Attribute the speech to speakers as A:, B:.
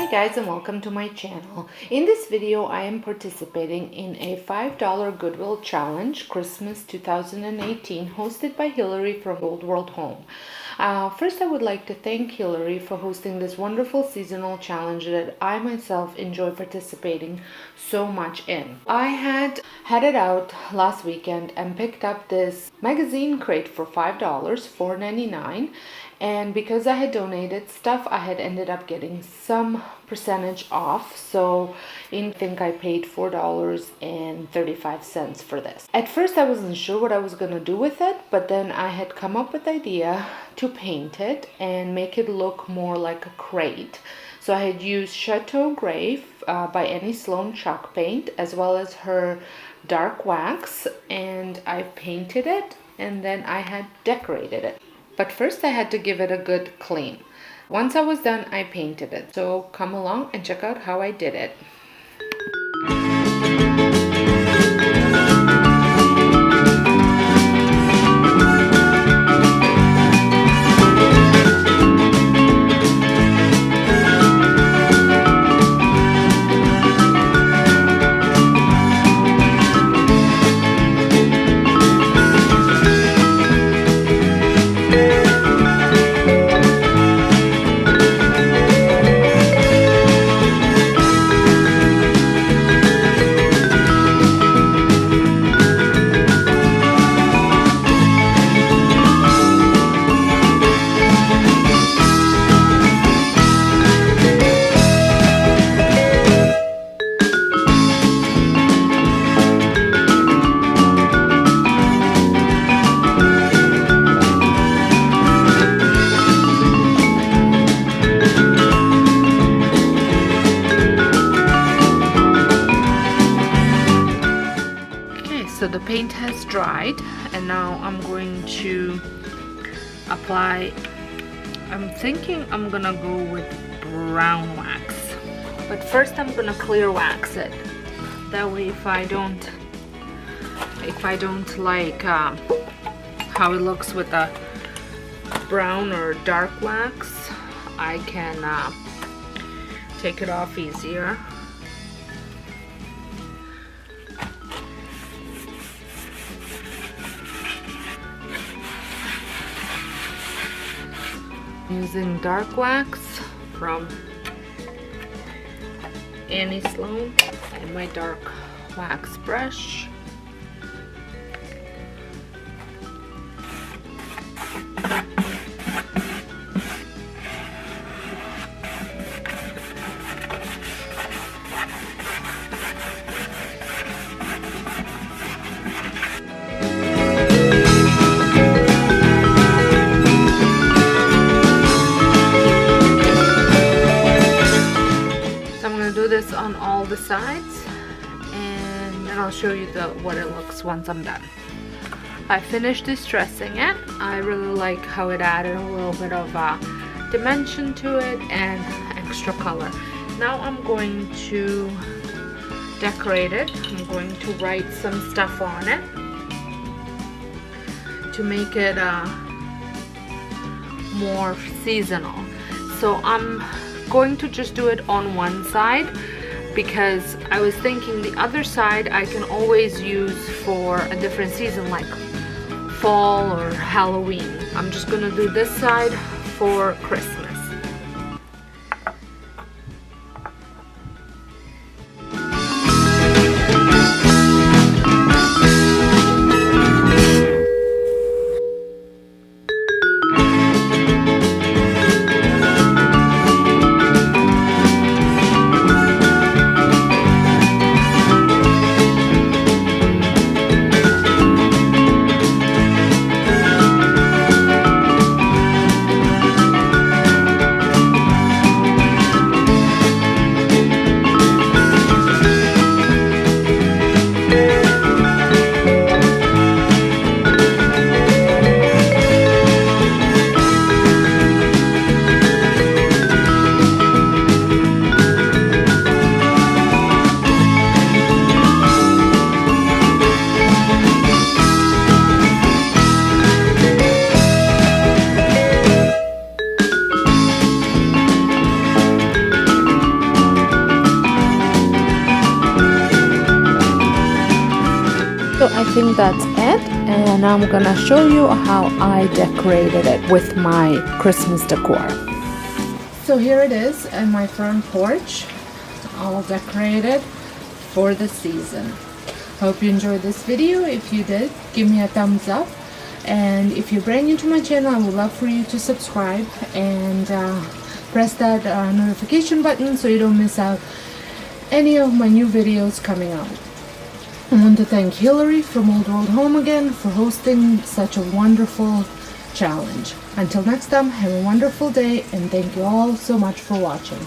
A: Hi guys, and welcome to my channel. In this video I am participating in a $5 Goodwill challenge Christmas 2018 hosted by Hillary from Old World Home. First, I would like to thank Hillary for hosting this wonderful seasonal challenge that I myself enjoy participating so much in. I had headed out last weekend and picked up this magazine crate for $5, $4.99, and because I had donated stuff, I had ended up getting some percentage off, so I think I paid $4.35 for this. At first I wasn't sure what I was gonna do with it, but then I had come up with the idea to paint it and make it look more like a crate. So I had used Chateau Gray by Annie Sloan chalk paint, as well as her dark wax, and I painted it and then I had decorated it. But first I had to give it a good clean. Once I was done, I painted it. So come along and check out how I did it. So the paint has dried, and now I'm going to apply, I'm thinking I'm gonna go with brown wax, but first I'm gonna clear wax it. That way if I don't like how it looks with a brown or dark wax, I can take it off easier. Using dark wax from Annie Sloan and my dark wax brush. Do this on all the sides, and then I'll show you what it looks once I'm done. I finished distressing it. I really like how it added a little bit of dimension to it and extra color. Now I'm going to decorate it. I'm going to write some stuff on it to make it more seasonal. So I'm going to just do it on one side, because I was thinking the other side I can always use for a different season like fall or Halloween. I'm just gonna do this side for Christmas. I think that's it, and I'm gonna show you how I decorated it with my Christmas decor. So here it is in my front porch, all decorated for the season. Hope you enjoyed this video. If you did, give me a thumbs up, and if you're brand new to my channel, I would love for you to subscribe and press that notification button so you don't miss out any of my new videos coming out. I want to thank Hillary from Old World Home again for hosting such a wonderful challenge. Until next time, have a wonderful day, and thank you all so much for watching.